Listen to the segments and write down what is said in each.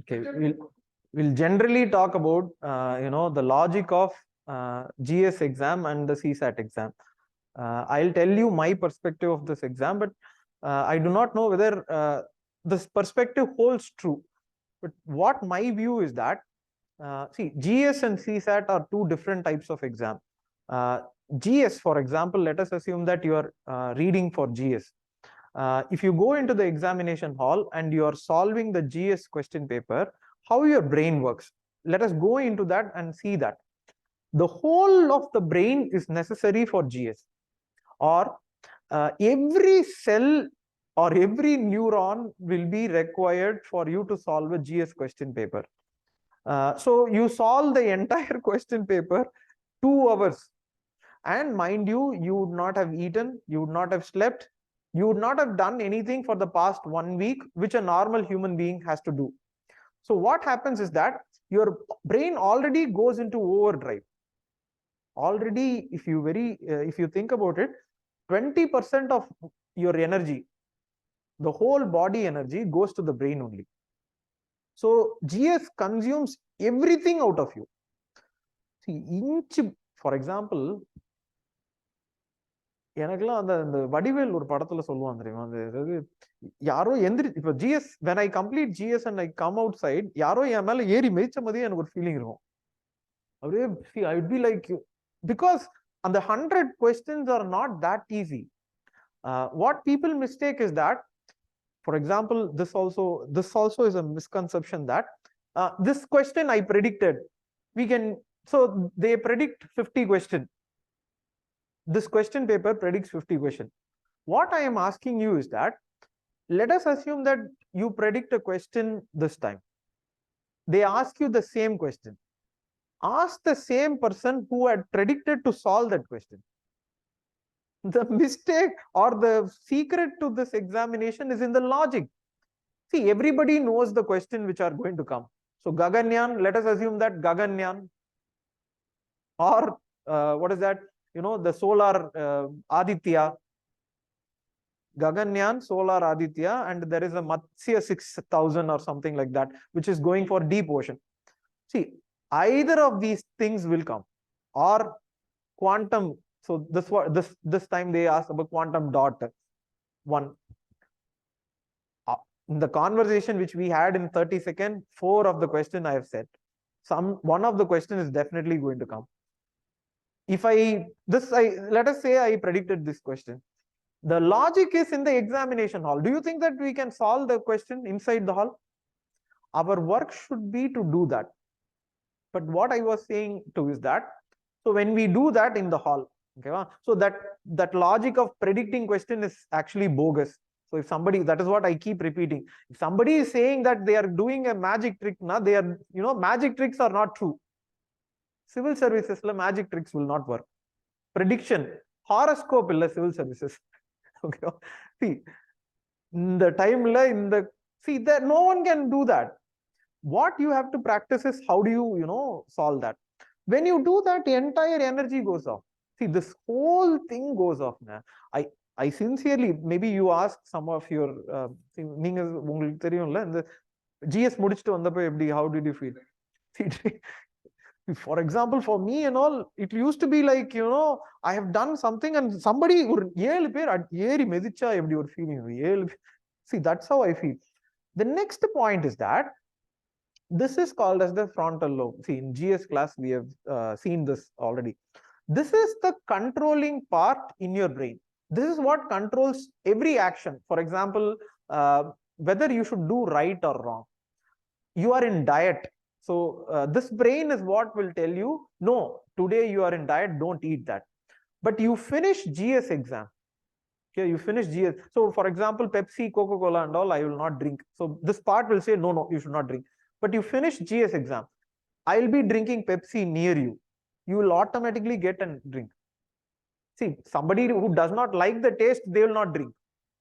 Okay, we'll generally talk about the logic of GS exam and the CSAT exam. I'll tell you my perspective of this exam, but I do not know whether this perspective holds true. But what my view is that, see, GS and CSAT are two different types of exam. GS, for example, let us assume that you are reading for GS. If you go into the examination hall and you are solving the GS question paper, how your brain works. Let us go into that and see that. The whole of the brain is necessary for GS, or every cell or every neuron will be required for you to solve a GS question paper. So you solve the entire question paper 2 hours, and mind you, you would not have eaten, you would not have slept, you would not have done anything for the past 1 week, which a normal human being has to do. So what happens is that your brain already goes into overdrive. Already, if you think about it, 20% of your energy, the whole body energy, goes to the brain only. So GS consumes everything out of you. See, for example, எனக்குலாம் அந்த வடிவேல் ஒரு படத்துல சொல்லுவாங்க தெரியுமா, அதாவது யாரோ இப்ப GS, when I complete GS and I come outside, யாரோ என் மேல ஏறி மிதிச்ச மாதிரியே எனக்கு ஒரு ஃபீலிங் இருக்கும். அப்படியே I would be like, because அந்த 100 questions are not that easy. What people mistake is that, for example, this also is a misconception that this question I predicted, so they predict 50 questions. This question paper predicts 50 questions. What I am asking you is that, let us assume that you predict a question this time. They ask you the same question. Ask the same person who had predicted to solve that question. The mistake or the secret to this examination is in the logic. See, everybody knows the question which are going to come. So Gaganyan, let us assume that Gaganyan, or what is that? The solar Aditya, Gaganyan, solar Aditya, and there is a Matsya 6000 or something like that, which is going for deep ocean. See, either of these things will come, or quantum. So this time they asked about quantum dot 1. In the conversation which we had in 30 seconds, 4 of the question I have said. One of the question is definitely going to come. Let us say I predicted this question. The logic is in the examination hall. Do you think that we can solve the question inside the hall? Our work should be to do that. But what I was saying too is that, so when we do that in the hall, okay, so that logic of predicting question is actually bogus. So if somebody, that is what I keep repeating, if somebody is saying that they are doing a magic trick, they are, magic tricks are not true. Civil services magic tricks will not work. Prediction, horoscope illa civil services. Okay, see, in the time that no one can do that. What you have to practice is how do you solve that. When you do that, the entire energy goes off. See, this whole thing goes off. I sincerely, maybe you ask some of your உங்களுக்கு தெரியும்ல, இந்த GS முடிச்சிட்டு வந்தப்ப எப்படி, how did you feel? For example, for me and all, it used to be like, I have done something and somebody ஒரு 7 பேர் ஏறி மிதிச்சா எப்படி ஒரு feeling. See, that's how I feel. The next point is that this is called as the frontal lobe. See, in GS class we have seen this already. This is the controlling part in your brain. This is what controls every action. For example, whether you should do right or wrong. You are in diet. So this brain is what will tell you, no, today you are in diet, don't eat that. But you finish GS exam. Okay, you finish GS. So for example, Pepsi, Coca-Cola and all, I will not drink. So this part will say, no, you should not drink. But you finish GS exam. I will be drinking Pepsi near you. You will automatically get and drink. See, somebody who does not like the taste, they will not drink.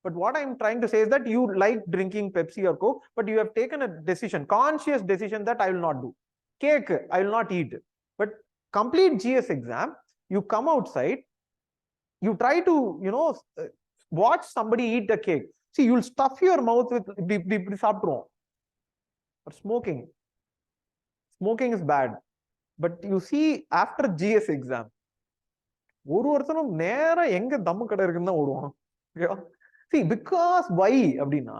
But what I'm trying to say is that you like drinking Pepsi or Coke, but you have taken a decision, conscious decision, that I will not do. Cake, I will not eat. But complete GS exam, you come outside, you try to, watch somebody eat a cake. See, you'll stuff your mouth with, or smoking. Smoking is bad. But you see, after GS exam, ஒருத்தனும் நேரா எங்க தம்மு கடை இருக்குன்னு தான் ஓடுவான். See, because why அப்படின்னா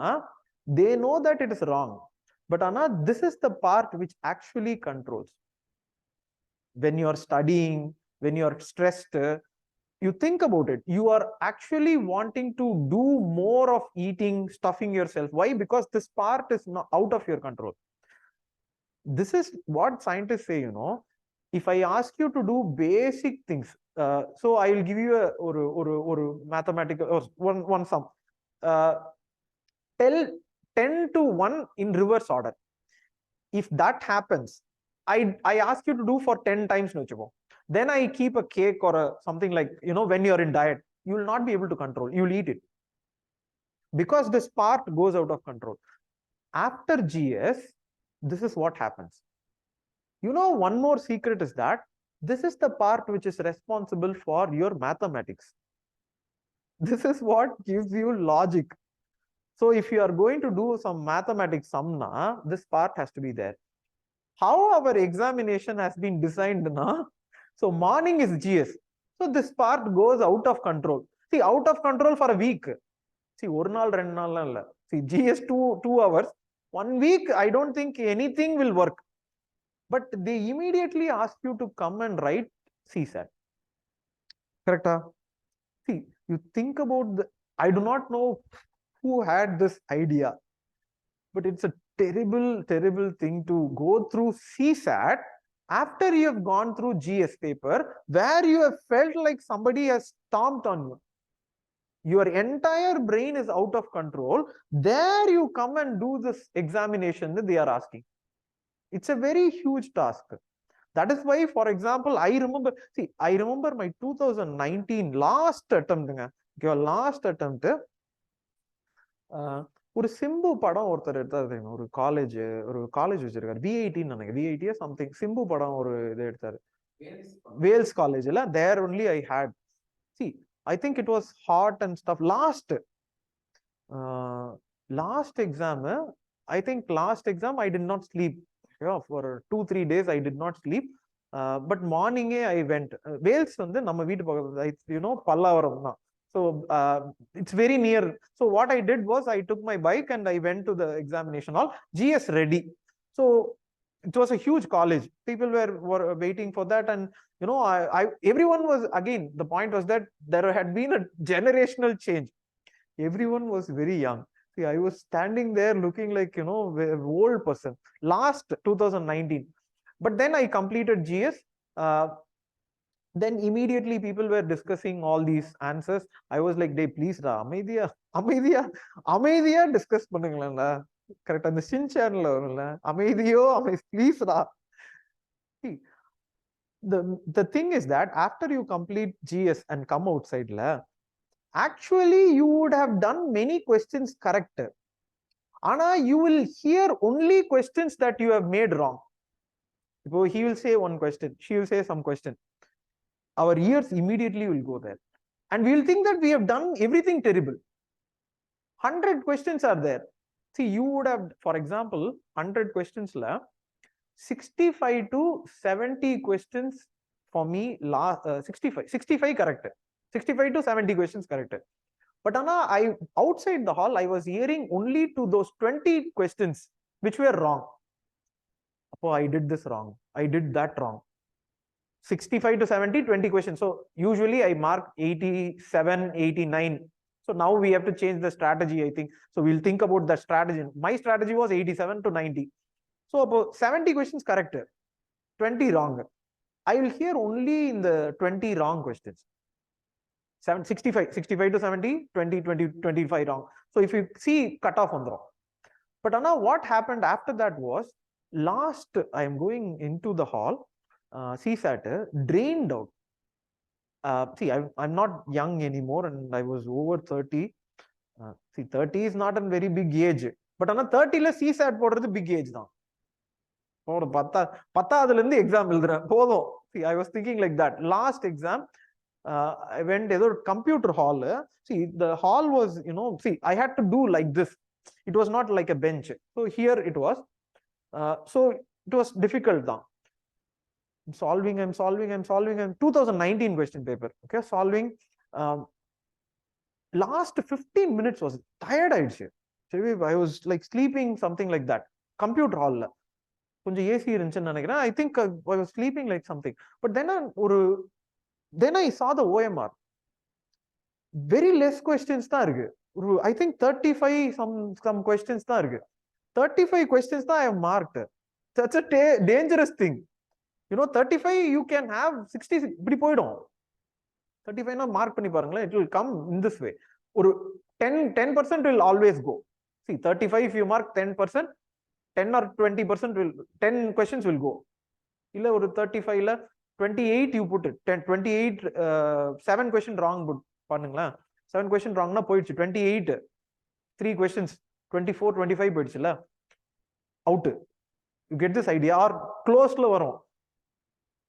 they know that it is wrong. But Anna, this is the part which actually controls. When you are studying, when you are stressed, you think about it. You are actually wanting to do more of eating, stuffing yourself. Why? Because this part is not out of your control. This is what scientists say, you know. If I ask you to do basic things, so I will give you a mathematical or one sum. Tell 10 to 1 in reverse order. If that happens, I ask you to do for 10 times, then I keep a cake or something like, you know, when you're in diet, you will not be able to control. You'll eat it. Because this part goes out of control. After GS, this is what happens. You know, one more secret is that this is the part which is responsible for your mathematics. This is what gives you logic. So if you are going to do some mathematics sum, this part has to be there. How our examination has been designed, so morning is GS. So this part goes out of control. See, out of control for a week. See, see, GS 2 hours. 1 week, I don't think anything will work. But they immediately ask you to come and write CSAT. Correct? See, you think about I do not know who had this idea, but it's a terrible, terrible thing to go through CSAT after you have gone through GS paper, where you have felt like somebody has stomped on you. Your entire brain is out of control. There you come and do this examination that they are asking. It's a very huge task. That is why, for example, I remember my 2019 last attempt. Last attempt. ஒரு சிம்பு படம் ஒருத்தர் எடுத்தாரு, ஒரு college வச்சிருக்காரு, V18 V80 something. Simbu படம் ஒரு இது எடுத்தாரு, வேல்ஸ் காலேஜ்ல. there only I had, see, I think it was hot and stuff. Last exam, I think last exam I did not sleep. For 2-3 days I did not sleep. But morning I went. Wales வந்து நம்ம வீட்டு பக்கத்துல, you know, Pallavaram தான். So it's very near. So what I did was I took my bike and I went to the examination hall. GS ready. So it was a huge college. People were waiting for that, and you know, everyone was, again, the point was that there had been a generational change. Everyone was very young. See, I was standing there looking like, you know, an old person. Last 2019. But then I completed GS. Then immediately people were discussing all these answers. I was like, "Dey, please, ra, அமைதியா discuss பண்ணுங்களேன்டா. Correct, அந்த சின் சேனல்ல வரும்ல, please, ra." See, the thing is that after you complete GS and come outside, actually you would have done many questions correct. Ana, you will hear only questions that you have made wrong. So he will say one question, she will say some question. Our ears immediately will go there, and we will think that we have done everything terrible. 100 questions are there. See, you would have, for example, 100 questions, 65 to 70 questions for me, 65 correct. 65 to 70 questions correct. But Anna, outside the hall, I was hearing only to those 20 questions which were wrong. Oh, I did this wrong, I did that wrong. 65 to 70, 20 questions. So usually I mark 87, 89. So now we have to change the strategy, I think. So we'll think about the strategy. My strategy was 87 to 90. So about 70 questions correct, 20 wrong. I will hear only in the 20 wrong questions. 65 to 70, 20, 25 wrong. So if you see, cut off on the wrong. But Anna, what happened after that was, last I am going into the hall, CSAT drained out. See, I'm not young anymore, and I was over 30. See, 30 is not a very big age. But Anna, 30 la CSAT போடுறது big age தான். ஒரு 10ஆவதுல இருந்து exam எழுதுறேன் போதும். See, I was thinking like that. Last exam, I went to a computer hall. See, the hall was, you know, see, I had to do like this. It was not like a bench. So here it was. So it was difficult now. I'm solving. 2019 question paper. Okay, solving. Last 15 minutes was tired. I was like sleeping, something like that. Computer hall. கொஞ்சம் AC இருந்துச்சுன்னு நினைக்கிறேன். I think I was sleeping like something. But then I saw the OMR. Very less questions தான் இருக்கு. I think 35 some questions தான் இருக்கு. 35 questions தான் I have marked. That's a dangerous thing. 35 you can have 60 இப்படி போயிடும். 35 னா mark பண்ணி பாருங்களேன். It will come in this way. ஒரு 10% will always go. See, 35 if you mark 10%, 10 or 20% will 10 questions will go. இல்ல ஒரு 35 ல 28 you put it. 28 7 question wrong put பண்ணுங்களேன். 7 question wrong னா போயிடுச்சு. 28 3 questions 24 25 போயிடுச்சுல. out. You get this idea? Or close ல வரும்.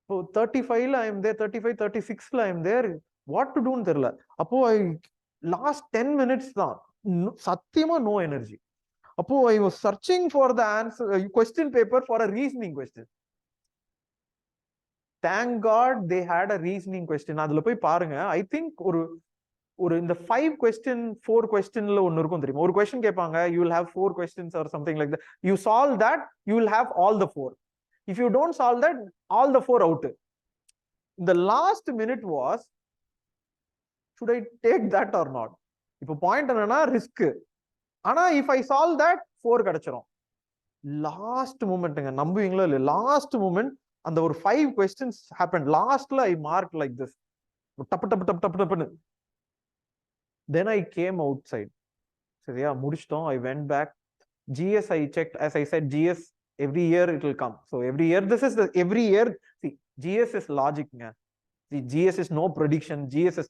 So 35 ல I am there, 35 36 ல I am there. What to do ன்னு தெரியல. அப்போ last 10 minutes தான் சத்தியமா no energy. அப்போ I was searching for the answer question paper for a reasoning question. Thank God they had a reasoning question. அதுல போய் பாருங்க. I think ஒரு இந்த 5 question 4 questionல ஒன்னு இருக்கும் தெரியுமா? ஒரு question கேட்பாங்க, you will have 4 questions or something like that. You solve that, you will have all the 4. If you don't solve that, all the 4 out. The last minute was, should I take that or not? இப்போ point என்னன்னா risk. ஆனா if I solve that 4 கிடைச்சிரும். Last மூமெண்ட்ங்க, நம்புவீங்களா இல்ல? Last moment அந்த ஒரு 5 questions happened. லாஸ்ட்ல I marked like this. டப்பு டப்பு டப்பு டப்பு டப்புன்னு. Then I came outside. சரியா, முடிச்சிட்டோம். I went back. GS I checked. As I said, GS every year it will come. So every year, this is the every year. See, GS is logic. See, GS is no prediction. GS is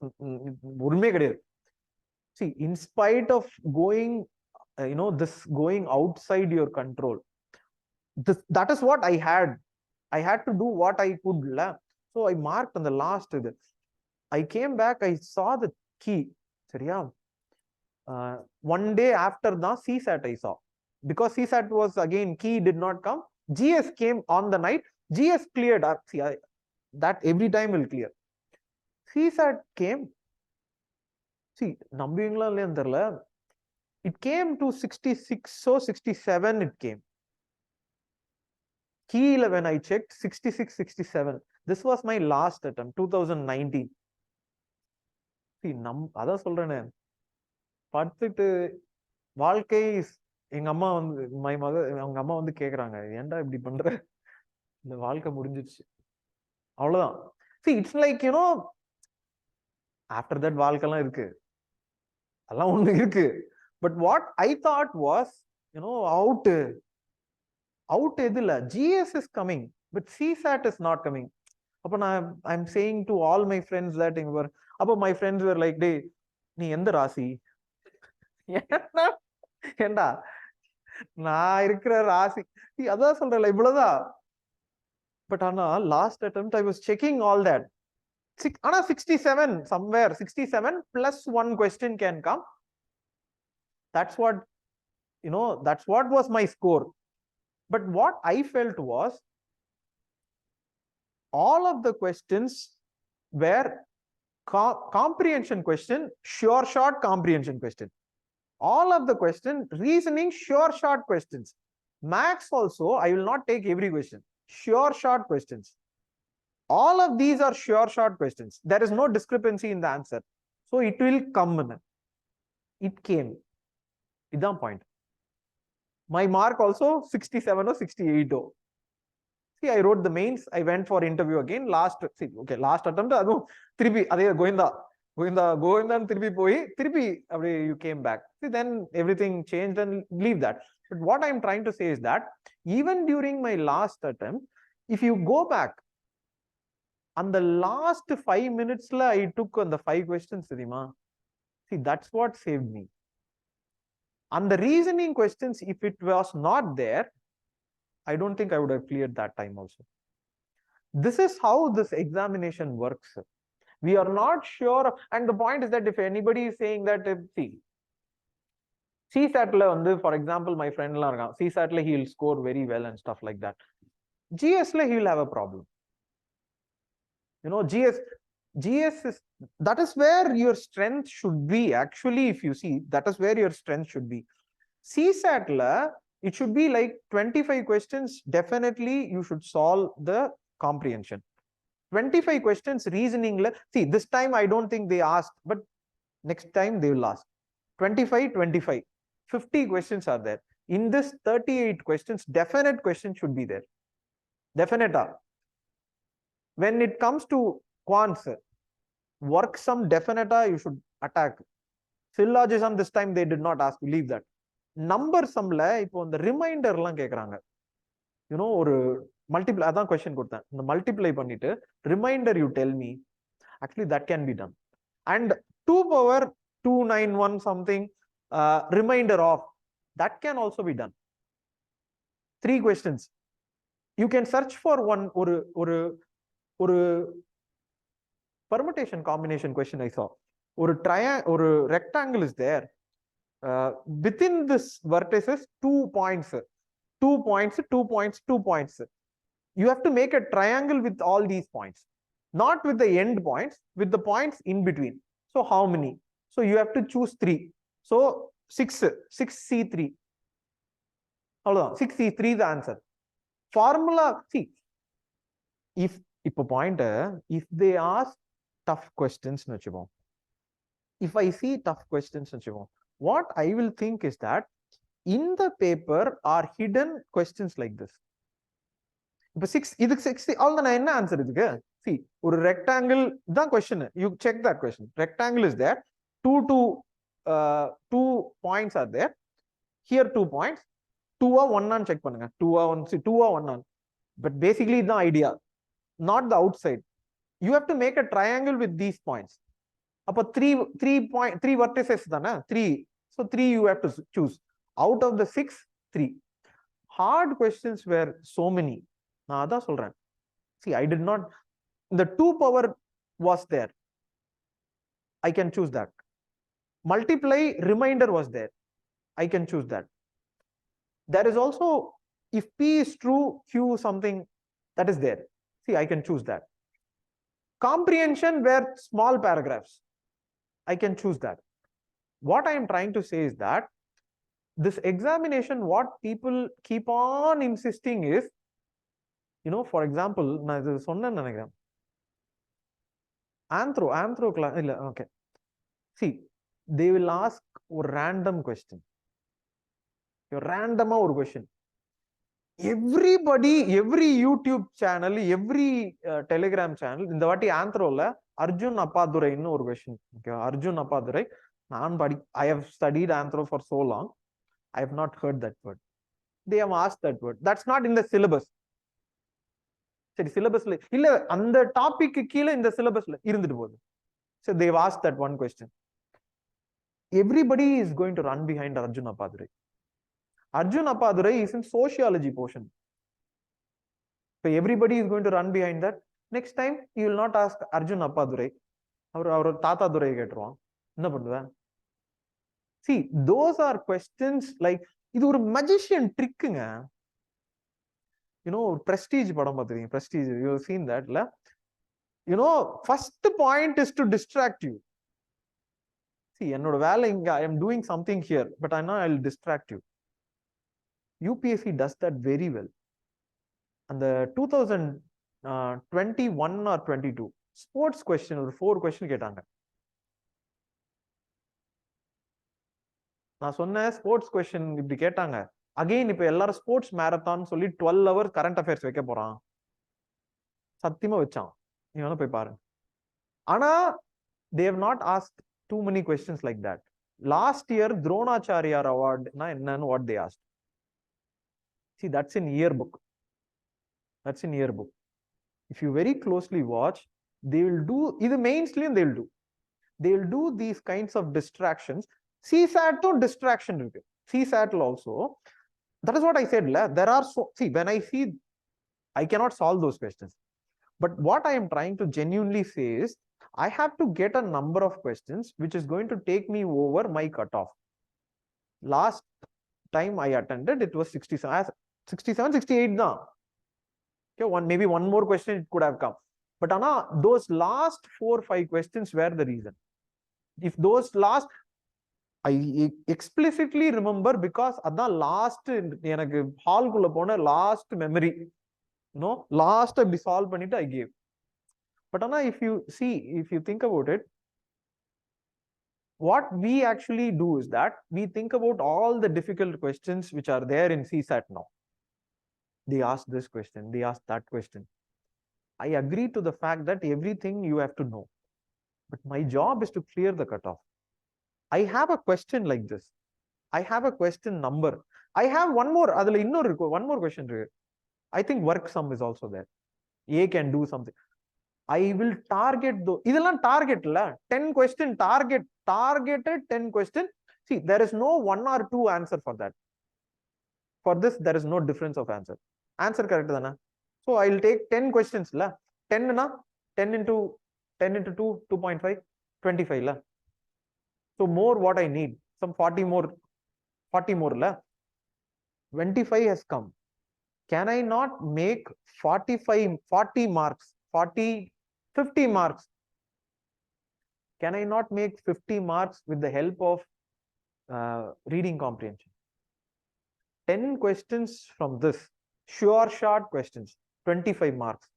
உண்மை கிடையாது. See, in spite of going, this going outside your control, that is what I had. I had to do what I could. So I marked on the last. I came back. I saw the key. சரியா, one day after the CSAT I saw, because CSAT was again key did not come. GS came on the night. GS cleared. See, that every time will clear. CSAT came. See, நம்புவீங்களா இல்லையான்னு தெரியல, it came to 66 so 67 it came. Key when I checked 66 67. This was my last attempt, 2019. See, அதான் சொல்றேனே, படுத்துட்டு வாழ்க்கை. எங்க அம்மா வந்து அவங்க அம்மா வந்து கேக்குறாங்க, ஏன்டா இப்படி பண்ற, இந்த வாழ்க்கை முடிஞ்சிருச்சு, அவ்வளவுதான். See, it's like, after that வாழ்க்கைலாம் இருக்கு, அதெல்லாம் ஒண்ணு இருக்கு. But what I thought was, out எதுல, GS is coming, but CSAT is not coming. அப்ப I'm saying to all my friends that அப்ப my friends were like, டேய் நீ எந்த ராசி? ஏண்டா நான் இருக்கிற ராசி அதான் சொல்றேன், இவ்வளவுதான். பட் ஆனா last attempt I was checking all that. ஆனா 67 somewhere, 67 plus 1 question can come. That's what was my score. But what I felt was, all of the questions were comprehension question, sure short comprehension question. All of the question reasoning, sure short questions. Max also I will not take every question, sure short questions. All of these are sure short questions. There is no discrepancy in the answer, so it will come in. It came. Idan point. My mark also 67 or 68. See, I wrote the mains. I went for interview again. Last attempt. Adu thiripi adhe goinda and thiripi you came back. See, then everything changed and leave that. But what I'm trying to say is that even during my last attempt, if you go back, on the last 5 minutes I took on the 5 questions. See, that's what saved me. On the reasoning questions, if it was not there, I don't think I would have cleared that time also. This is how this examination works. We are not sure. And the point is that if anybody is saying that, CSAT la வந்து for example my friend la irukkan CSAT la he will score very well and stuff like that. GS la he will have a problem. You know, GS is, that is where your strength should be. Actually, if you see, that is where your strength should be. CSAT la it should be like 25 questions. Definitely you should solve the comprehension. 25 questions reasoning la, see this time I don't think they asked, but next time they will ask. 25 50 questions are there. In this 38 questions, definite questions should be there. Definite. When it comes to quants, work some definite you should attack. Syllogism this time they did not ask, leave that. Number sum la ipo the reminder எல்லாம் கேக்குறாங்க. You know, ஒரு multiply அதான் question கொடுத்தேன். இந்த multiply பண்ணிட்டு reminder you tell me. Actually that can be done. And 2 power 291 something reminder of, that can also be done. 3 questions. You can search for one or permutation combination question I saw. Or rectangle is there. Within this vertices 2 points. 2 points, 2 points, 2 points. You have to make a triangle with all these points. Not with the end points, with the points in between. So how many? So you have to choose 3. So 6C3. Hold on, 6C3 is the answer. Formula, see, if point, if they ask tough questions, if I see tough questions, what I will think is that in the paper are hidden questions like this. But 6, all the 9 answer is good. See, or rectangle, the question, you check that question. Rectangle is there. 2 points are there. Here 2 points. 2 or 1 on check pannunga. 2 or 1, see 2 or 1 on. But basically the idea, not the outside. You have to make a triangle with these points. Appo 3 vertices dana, 3. So 3 you have to choose. Out of the 6, 3. Hard questions were so many. Na adha solren. See, I did not, the 2 power was there. I can choose that. Multiply reminder was there. I can choose that. There is also, if P is true, Q something, that is there. See, I can choose that. Comprehension were small paragraphs. I can choose that. What I am trying to say is that this examination, what people keep on insisting is, you know, for example, anthro class, okay. See, they will ask a random question. A random question. Everybody, every YouTube channel, every Telegram channel, in the vati anthro la Arjun Appadurai nu or question. Okay, Arjun Appadurai. I have studied anthro for so long. I have not heard that word. They have asked that word. That's not in the syllabus. Syllabus la illa and the topic keela in the syllabus la irundittu podu. So they've asked that one question. Everybody is going to run behind Arjun Appadurai. Arjun Appadurai is in sociology portion. So everybody is going to run behind that. Next time you will not ask Arjun Appadurai. Our Tata Durai ketruvan. Enna பண்ணுவ? See, those are questions like, இது ஒரு magician trickங்க. You know, prestige padam pathireenga, prestige, you have seen that la? You know, first point is to distract you. See, என்னோட வேலை இங்க, I am doing something here, but I know I will distract you. UPSC does that very well. And the 2021 or 22 sports question or 4 question கேட்டாங்க. நான் சொன்ன sports question இப்படி கேட்டாங்க. Again இப்ப எல்லாரும் ஸ்போர்ட்ஸ் மேரத்தான் சொல்லி 12 hours கரண்ட் அஃபேர்ஸ் வைக்க போறான். சத்தியமா வச்சான். நீ வேணா போய் பாருங்க. ஆனா they have not asked too many questions like that. Last year Dronacharya award na enna what they asked. See, that's in yearbook. That's in yearbook. If you very closely watch, they will do, either mainstream they will do. They will do these kinds of distractions. CSAT to distraction. CSAT also. That is what I said. There are so, see, when I see, I cannot solve those questions. But what I am trying to genuinely say is, I have to get a number of questions which is going to take me over my cutoff. last time I attended, it was 67, 67, 68 da. Okay, maybe one more question it could have come. But Anna, those last 4-5 questions were the reason. If those last, I explicitly remember because that last hall kulla pona last memory, last I solve panita I gave. But Anna, if you think about it, what we actually do is that we think about all the difficult questions which are there in CSAT now. They ask this question, they ask that question. I agree to the fact that everything you have to know. But my job is to clear the cutoff. I have a question like this. I have a question number. I have one more question. I think work sum is also there. A can do something. I will target though. Idalam target la 10 question targeted 10 question. See, there is no 1 or 2 answer for that. For this, there is no difference of answer. Answer correct dana. So I will take 10 questions la. 10 na 10 into 2, 2.5, 25 la. So more what I need, some 40 more la. 25 has come. Can I not make 40 marks, 50 marks? Can I not make 50 marks with the help of reading comprehension? 10 questions from this, sure short questions, 25 marks.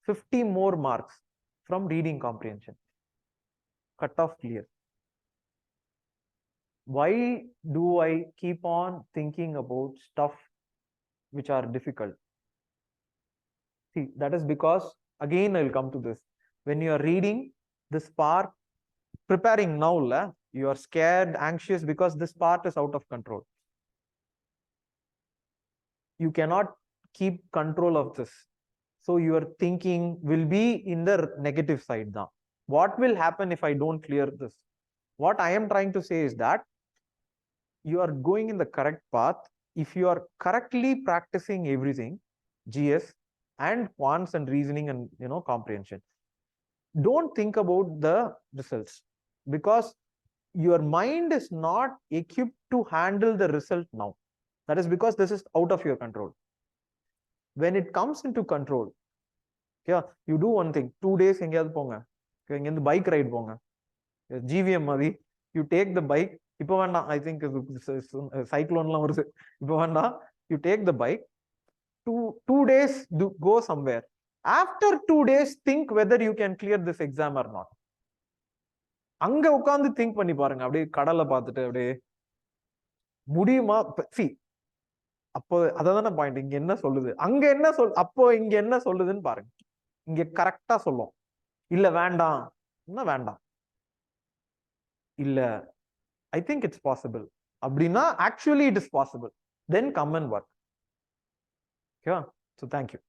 50 more marks from reading comprehension. Cut off clear. Why do I keep on thinking about stuff which are difficult? See, that is because, again, I will come to this. When you are reading this part, preparing now, you are scared, anxious because this part is out of control. You cannot keep control of this. So your thinking will be in the negative side now. What will happen if I don't clear this? What I am trying to say is that you are going in the correct path if you are correctly practicing everything, GS and quants and reasoning and comprehension. Don't think about the results because your mind is not equipped to handle the result now. That is because this is out of your control. When it comes into control, yeah, you do one thing. 2 days எங்கயாவது போங்க, இங்க bike ride போங்க, GVM மாதிரி, you take the bike. இப்போ வேண்டாம், I think cycloneலாம் வருது, இப்போ வேண்டாம். You take the bike, 2 days go somewhere. After 2 days, think whether you can clear this exam or not. அங்க உட்கார்ந்து திங்க் பண்ணி பாருங்க, அப்படியே கடலை பார்த்துட்டு அப்படியே முடியுமா? See, அப்போ அதான பாயிண்ட். இங்க என்ன சொல்லுது, அங்க என்ன அப்போ இங்க என்ன சொல்லுதுன்னு பாருங்க. இங்க கரெக்டா சொல்லும். இல்ல வேண்டாம், வேண்டாம். இல்ல, I think it's possible. அப்படின்னா actually it is possible. Then come and work. Okay, so thank you.